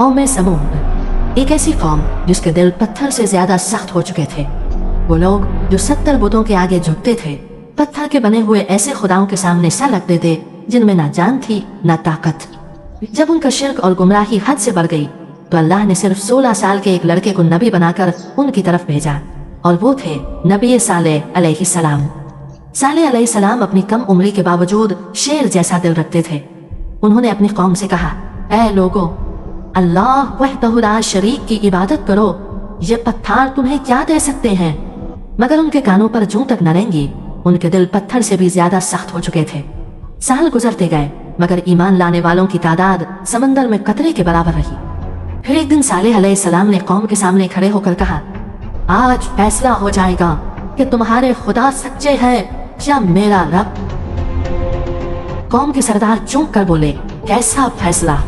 कौम समूद एक ऐसी कौम जिसके दिल पत्थर से ज्यादा सख्त हो चुके थे। वो लोग जो 70 बुतों के आगे झुकते थे, पत्थर के बने हुए ऐसे खुदाओं के सामने सर रखते थे जिनमें ना जान थी ना ताकत। जब उनका शिर्क और गुमराही हद से बढ़ गई तो अल्लाह ने सिर्फ 16 साल के एक लड़के को नबी बनाकर उनकी तरफ भेजा, और वो थे नबी सालेह अलैहिस्सलाम। सालेह अलैहिस्सलाम अपनी कम उम्री के बावजूद शेर जैसा दिल रखते थे। उन्होंने अपनी कौम से कहा, ऐ लोगों, अल्लाह वहदहु ला शरीक की इबादत करो। ये पत्थर तुम्हें क्या दे सकते हैं? मगर उनके कानों पर जूं तक न रेंगी। उनके दिल पत्थर से भी ज्यादा सख्त हो चुके थे। साल गुजरते गए मगर ईमान लाने वालों की तादाद समंदर में कतरे के बराबर रही। फिर एक दिन सालेह अलैहिस्सलाम ने कौम के सामने खड़े होकर कहा, आज फैसला हो जाएगा कि तुम्हारे खुदा सच्चे हैं या मेरा रब। कौम के सरदार चौंक कर बोले, कैसा फैसला?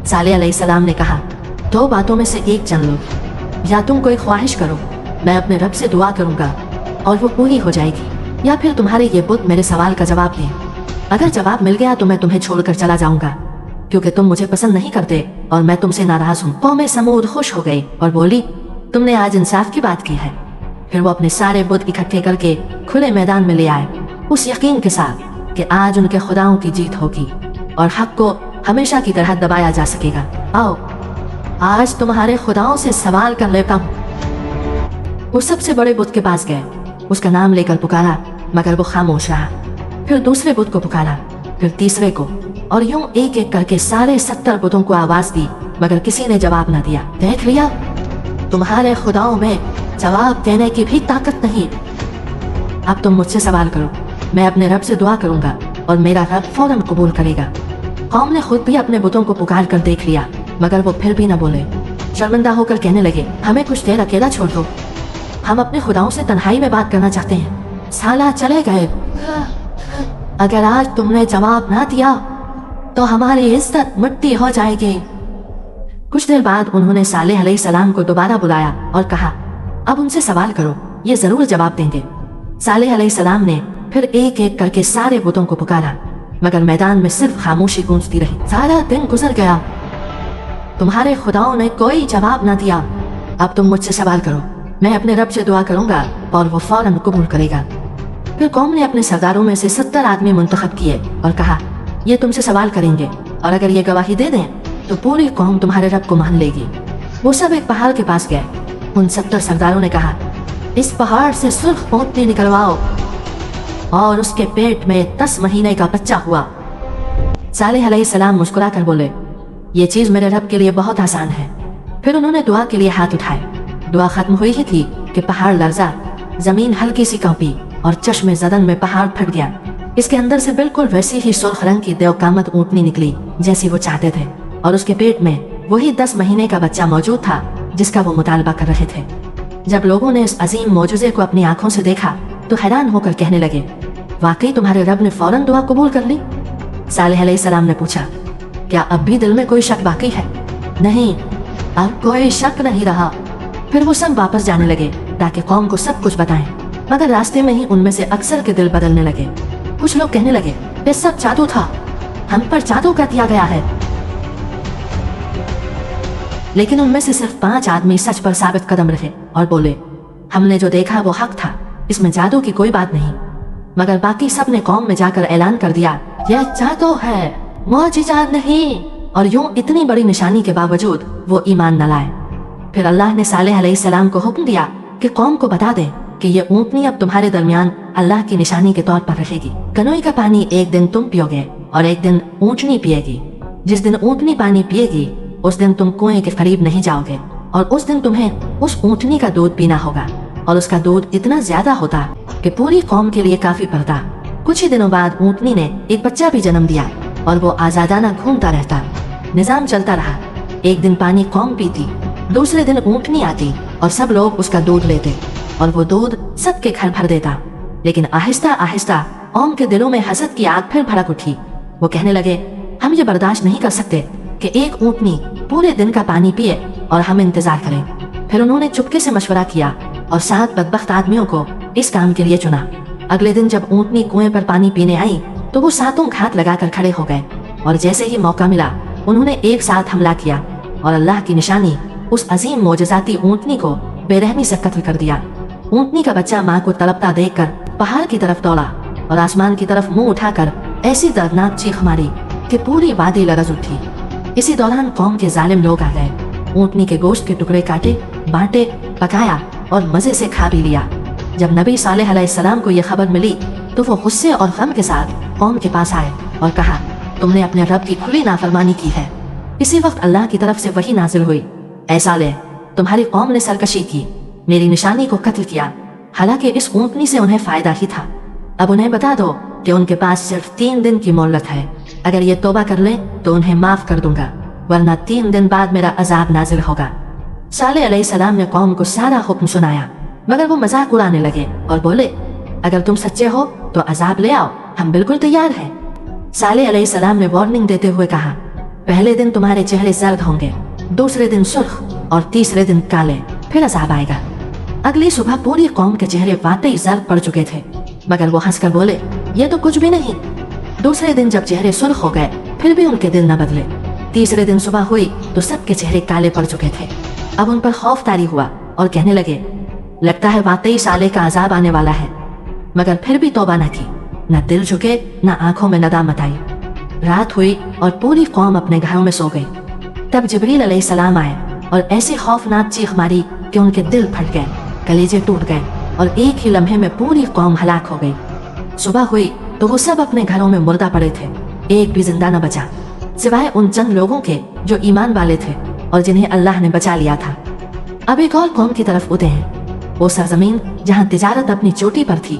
सालेह अलैहिस्सलाम ने कहा, दो बातों में से एक चुन लो। या तुम कोई ख्वाहिश करो, मैं अपने रब से दुआ करूंगा और वो पूरी हो जाएगी, या फिर तुम्हारे ये बुत मेरे सवाल का जवाब दें। अगर जवाब मिल गया तो मैं तुम्हें छोड़कर चला जाऊंगा, क्योंकि तुम मुझे पसंद नहीं करते और मैं तुमसे नाराज हूँ। कौम समूद खुश हो गई और बोली, तुमने आज इंसाफ की बात की है। फिर वो अपने सारे बुत इकट्ठे करके खुले मैदान में ले आए, उस यकीन के साथ कि आज उनके खुदाओं की जीत होगी और हक को हमेशा की तरह दबाया जा सकेगा। आओ, आज तुम्हारे खुदाओं से सवाल कर लेता हूँ। वो सबसे बड़े बुत के पास गए, उसका नाम लेकर पुकारा मगर वो खामोश रहा। फिर दूसरे बुत को पुकारा, फिर तीसरे को, और यूं एक एक करके सारे 70 बुतों को आवाज दी मगर किसी ने जवाब न दिया। देख लिया, तुम्हारे खुदाओं में जवाब देने की भी ताकत नहीं। अब तुम मुझसे सवाल करो, मैं अपने रब से दुआ करूंगा और मेरा रब फौरन कबूल करेगा। कौम ने खुद भी अपने बुतों को पुकार कर देख लिया मगर वो फिर भी न बोले। शर्मिंदा होकर कहने लगे, हमें कुछ देर अकेला छोड़ दो, हम अपने खुदाओं से तन्हाई में बात करना चाहते हैं। साला चले गए। अगर आज तुमने जवाब ना दिया तो हमारी इज्जत मिट्टी हो जाएगी। कुछ देर बाद उन्होंने सालेह अलैहिस्सलाम को दोबारा बुलाया और कहा, अब उनसे सवाल करो, ये जरूर जवाब देंगे। सालेह अलैहिस्सलाम ने फिर एक एक करके सारे बुतों को पुकारा मगर मैदान में सिर्फ खामोशी गूंजती रही। सारा दिन गुजर गया, तुम्हारे खुदाओं ने कोई जवाब ना दिया। अब तुम मुझसे सवाल करो, मैं अपने रब से दुआ करूंगा और वो फौरन कबूल करेगा। फिर कौम ने अपने सरदारों में से 70 आदमी मुंतखब किए और कहा, ये तुमसे सवाल करेंगे और अगर ये गवाही दे दें तो पूरी कौम तुम्हारे रब को मान लेगी। वो सब एक पहाड़ के पास गए। उन 70 सरदारों ने कहा, इस पहाड़ से सुर्ख पोतनी निकलवाओ और उसके पेट में 10 महीने का बच्चा हुआ। सालेह अलैहिस्सलाम मुस्कुरा कर बोले, ये चीज मेरे रब के लिए बहुत आसान है। फिर उन्होंने दुआ के लिए हाथ उठाए। दुआ खत्म हुई ही थी कि पहाड़ लर्जा, जमीन हल्की सी कांपी और चश्मे ज़दन में पहाड़ फट गया। इसके अंदर से बिल्कुल वैसी ही सुर्ख रंग की देवकामत ऊँटनी निकली जैसी वो चाहते थे, और उसके पेट में वही 10 महीने का बच्चा मौजूद था जिसका वो मुतालबा कर रहे थे। जब लोगों ने इस अजीम मौजूजे को अपनी आंखों से देखा तो हैरान होकर कहने लगे, वाकई तुम्हारे रब ने फौरन दुआ कबूल कर ली? सालेह अलैहिस्सलाम ने पूछा, क्या अब भी दिल में कोई शक बाकी है? नहीं, अब कोई शक नहीं रहा। फिर वो सब वापस जाने लगे ताकि कौम को सब कुछ बताएं, मगर रास्ते में ही उनमें से अक्सर के दिल बदलने लगे। कुछ लोग कहने लगे, ये सब जादू था, हम पर जादू कर दिया गया है। लेकिन उनमें से सिर्फ 5 आदमी सच पर साबित कदम रहे और बोले, हमने जो देखा वो हक था, इसमें जादू की कोई बात नहीं। मगर बाकी सब ने कौम में जाकर ऐलान कर दिया, यह जादू है, मौजिज़ा नहीं। और यूं इतनी बड़ी निशानी के बावजूद वो ईमान न लाए। फिर अल्लाह ने सालेह अलैहिस्सलाम को हुक्म दिया कि कौम को बता दे कि ये ऊँटनी अब तुम्हारे दरमियान अल्लाह की निशानी के तौर पर रहेगी। कनोई का पानी एक दिन तुम पियोगे और एक दिन ऊँटनी पिएगी। जिस दिन ऊँटनी पानी पिएगी उस दिन तुम कुएं के करीब नहीं जाओगे, और उस दिन तुम्हें उस ऊँटनी का दूध पीना होगा, और उसका दूध इतना ज्यादा होता कि पूरी कौम के लिए काफी पड़ता। कुछ ही दिनों बाद ऊँटनी ने एक बच्चा भी जन्म दिया और वो आजादाना घूमता रहता। निजाम चलता रहा। एक दिन पानी कौम पीती, दूसरे दिन ऊँटनी आती और सब लोग उसका दूध लेते और वो दूध सबके घर भर देता। लेकिन आहिस्ता आहिस्ता कौम के दिलों में हसद की आग फिर भड़क उठी। वो कहने लगे, हम ये बर्दाश्त नहीं कर सकते कि एक ऊँटनी पूरे दिन का पानी पिए और हम इंतजार करें। फिर उन्होंने चुपके से मशवरा किया और 7 बदबख्त आदमियों को इस काम के लिए चुना। अगले दिन जब ऊँटनी कुएं पर पानी पीने आई तो वो सातों घात लगाकर खड़े हो गए और जैसे ही मौका मिला उन्होंने एक साथ हमला किया। और अल्लाह की निशानी उस अजीम मोजज़ाती ऊँटनी को बेरहमी से कत्ल कर दिया। ऊँटनी का बच्चा माँ को तड़पता देखकर पहाड़ की तरफ दौड़ा और आसमान की तरफ मुंह उठाकर ऐसी दर्दनाक चीख मारी कि पूरी वादी लरज उठी। इसी दौरान कौम के जालिम लोग आ गए। ऊँटनी के गोश्त के टुकड़े काटे, बांटे, पकाया और मजे से खा भी लिया। जब नबी सालेह अलैहिस्सलाम को यह खबर मिली तो वो गुस्से और गम के साथ कौम के पास आए और कहा, तुमने अपने रब की खुली नाफरमानी की है। इसी वक्त अल्लाह की तरफ से वही नाजिल हुई, ऐ सालेह, तुम्हारी कौम ने सरकशी की, मेरी निशानी को कत्ल किया, हालांकि इस ऊँटनी से उन्हें फायदा ही था। अब उन्हें बता दो कि उनके पास सिर्फ 3 दिन की मोहलत है। अगर ये तौबा कर ले तो उन्हें माफ कर दूंगा, वरना 3 दिन बाद मेरा अजाब नाजिल होगा। सालेह अलैहिस्सलाम ने कौम को सारा हुक्म सुनाया, मगर वो मजाक उड़ाने लगे और बोले, अगर तुम सच्चे हो तो अजाब ले आओ, हम बिल्कुल तैयार हैं। सालेह अलैहिस्सलाम ने वार्निंग देते हुए कहा, पहले दिन तुम्हारे चेहरे जर्द होंगे, दूसरे दिन सुर्ख और तीसरे दिन काले, फिर अजाब आएगा। अगली सुबह पूरी कौम के चेहरे वाकई जर्द पड़ चुके थे, मगर वो हंसकर बोले, ये तो कुछ भी नहीं। दूसरे दिन जब चेहरे सुर्ख हो गए फिर भी उनके दिल न बदले। तीसरे दिन सुबह हुई तो सबके चेहरे काले पड़ चुके थे। अब उन पर खौफ तारी हुआ और कहने लगे, लगता है वाकई साले का अजाब आने वाला है। मगर फिर भी तौबा न की, न दिल झुके, न आंखों में नदामत आई। रात हुई और पूरी कौम अपने घरों में सो गई। तब जिब्रील अलैहिस्सलाम आए और ऐसी खौफनाक चीख मारी कि उनके दिल फट गए, कलेजे टूट गए और एक ही लम्हे में पूरी कौम हलाक हो गई। सुबह हुई तो वो सब अपने घरों में मुर्दा पड़े थे, एक भी जिंदा न बचा, सिवाय उन चंद लोगों के जो ईमान वाले थे और जिन्हें अल्लाह ने बचा लिया था। अब एक और कौम की तरफ उठे हैं, वो सरजमीन जहाँ तिजारत अपनी चोटी पर थी,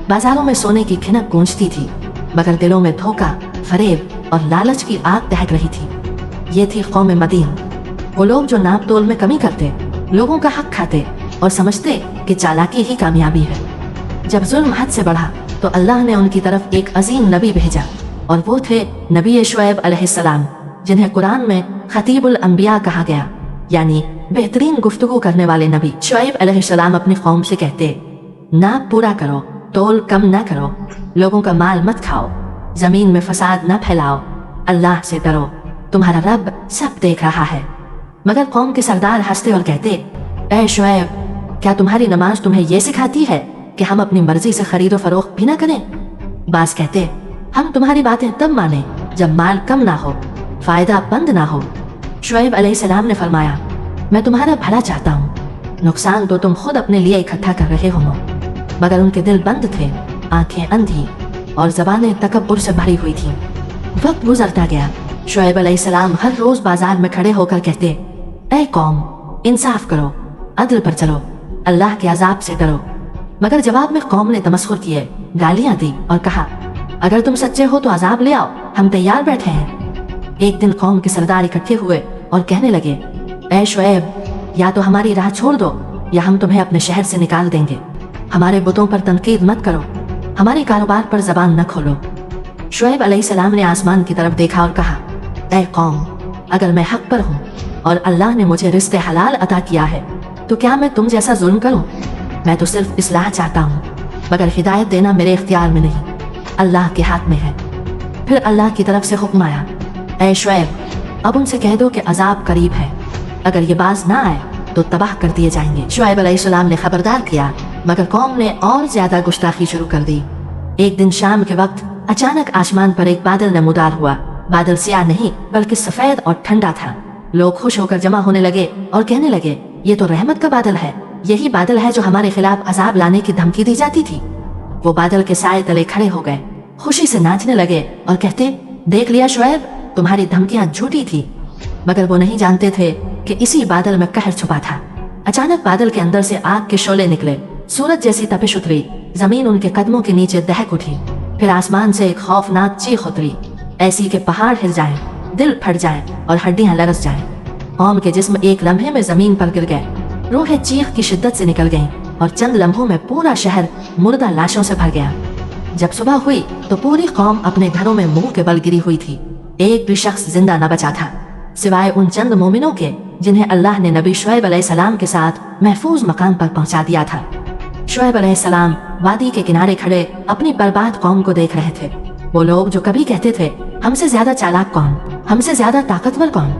बाजारों में सोने की खिनक गूंजती थी, मगर दिलों में धोखा, फरेब और लालच की आग दहक रही थी। ये थी कौम मदीन, वो लोग जो नाप तोल में कमी करते, लोगों का हक खाते और समझते कि चालाकी ही कामयाबी है। जब जुल्म हद से बढ़ा तो अल्लाह ने उनकी तरफ एक अजीम नबी भेजा और वो थे नबी शुएब अलैहिस्सलाम, जिन्हें कुरान में खतीबुल अंबिया कहा गया, यानी बेहतरीन गुफ्तगू करने वाले नबी। शुएब अलैहिस्सलाम अपनी कौम से कहते, नाप पूरा करो, तोल कम ना करो, लोगों का माल मत खाओ, जमीन में फसाद न फैलाओ, अल्लाह से डरो, तुम्हारा रब सब देख रहा है। मगर कौम के सरदार हंसते और कहते, ऐ शुएब, क्या तुम्हारी नमाज तुम्हें ये सिखाती है कि हम अपनी मर्जी से खरीदो फरोख्त भी ना करें? बास कहते, हम तुम्हारी बातें तब माने जब माल कम ना हो, फायदा बंद ना हो। शुएब अलैहिस्सलाम ने फरमाया, मैं तुम्हारा भला चाहता हूँ, नुकसान तो तुम खुद अपने लिए इकट्ठा कर रहे हो। मगर उनके दिल बंद थे, आंखें अंधी और ज़बानें तकब्बुर से भरी हुई थीं। वक्त गुजरता गया। शुएब अलैहिस्सलाम हर रोज बाजार में खड़े होकर कहते, ऐ कौम, इंसाफ करो, अदल पर चलो, अल्लाह के अजाब से डरो। मगर जवाब में कौम ने तमस्खुर किए, गालियां दी और कहा, अगर तुम सच्चे हो तो अजाब ले आओ, हम तैयार बैठे हैं। एक दिन कौम के सरदार इकट्ठे हुए और कहने लगे, ऐ शुएब, या तो हमारी राह छोड़ दो या हम तुम्हें अपने शहर से निकाल देंगे। हमारे बुतों पर तनकीद मत करो, हमारे कारोबार पर जबान न खोलो। शुएब अलैहिस्सलाम ने आसमान की तरफ देखा और कहा, ऐ कौम, अगर मैं हक पर हूँ और अल्लाह ने मुझे रिज़्क़ हलाल अता किया है तो क्या मैं तुम जैसा जुल्म करूँ? मैं तो सिर्फ इस्लाह चाहता हूँ, मगर हिदायत देना मेरे इख्तियार में नहीं, अल्लाह के हाथ में है। फिर अल्लाह की तरफ से हुक्म आया, ऐ शुएब, अब उनसे कह दो कि अजाब करीब है, अगर ये बाज ना आए तो तबाह कर दिए जाएंगे। शुएब अलैहिस्सलाम ने खबरदार किया, मगर कौम ने और ज्यादा गुस्ताखी शुरू कर दी। एक दिन शाम के वक्त अचानक आसमान पर एक बादल नमूदार हुआ। बादल स्याह नहीं बल्कि सफेद और ठंडा था। लोग खुश होकर जमा होने लगे और कहने लगे, ये तो रहमत का बादल है, यही बादल है जो हमारे खिलाफ अजाब लाने की धमकी दी जाती थी। वो बादल के साए तले खड़े हो गए, खुशी से नाचने लगे और कहते, देख लिया शुएब, तुम्हारी धमकियां झूठी थी। मगर वो नहीं जानते थे कि इसी बादल में कहर छुपा था। अचानक बादल के अंदर से आग के शोले निकले, सूरज जैसी तपिश उतरी, जमीन उनके कदमों के नीचे दहक उठी। फिर आसमान से एक खौफनाक चीख उतरी, ऐसी कि पहाड़ हिल जाएं, दिल फट जाएं और हड्डियां लरस जाएं। कौम के जिस्म एक लम्हे में जमीन पर गिर गए, रूहें चीख की शिद्दत से निकल गईं और चंद लम्हों में पूरा शहर मुर्दा लाशों से भर गया। जब सुबह हुई तो पूरी कौम अपने घरों में मुंह के बल गिरी हुई थी। एक भी शख्स जिंदा न बचा था, सिवाय उन चंद मोमिनों के जिन्हें अल्लाह ने नबी शुएब अलैहिस्सलाम के साथ महफूज मकाम पर पहुंचा दिया था। शुएब अलैहिस्सलाम वादी के किनारे खड़े अपनी बर्बाद कौम को देख रहे थे। वो लोग जो कभी कहते थे, हमसे ज्यादा चालाक कौन, हमसे ज्यादा ताकतवर कौन,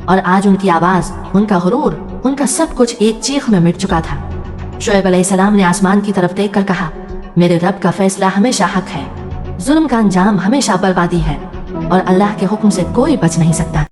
اور آج ان کی آواز، ان کا غرور، ان کا سب کچھ ایک چیخ میں مٹ چکا تھا۔ شعیب علیہ السلام نے آسمان کی طرف دیکھ کر کہا، میرے رب کا فیصلہ ہمیشہ حق ہے، ظلم کا انجام ہمیشہ بربادی ہے، اور اللہ کے حکم سے کوئی بچ نہیں سکتا۔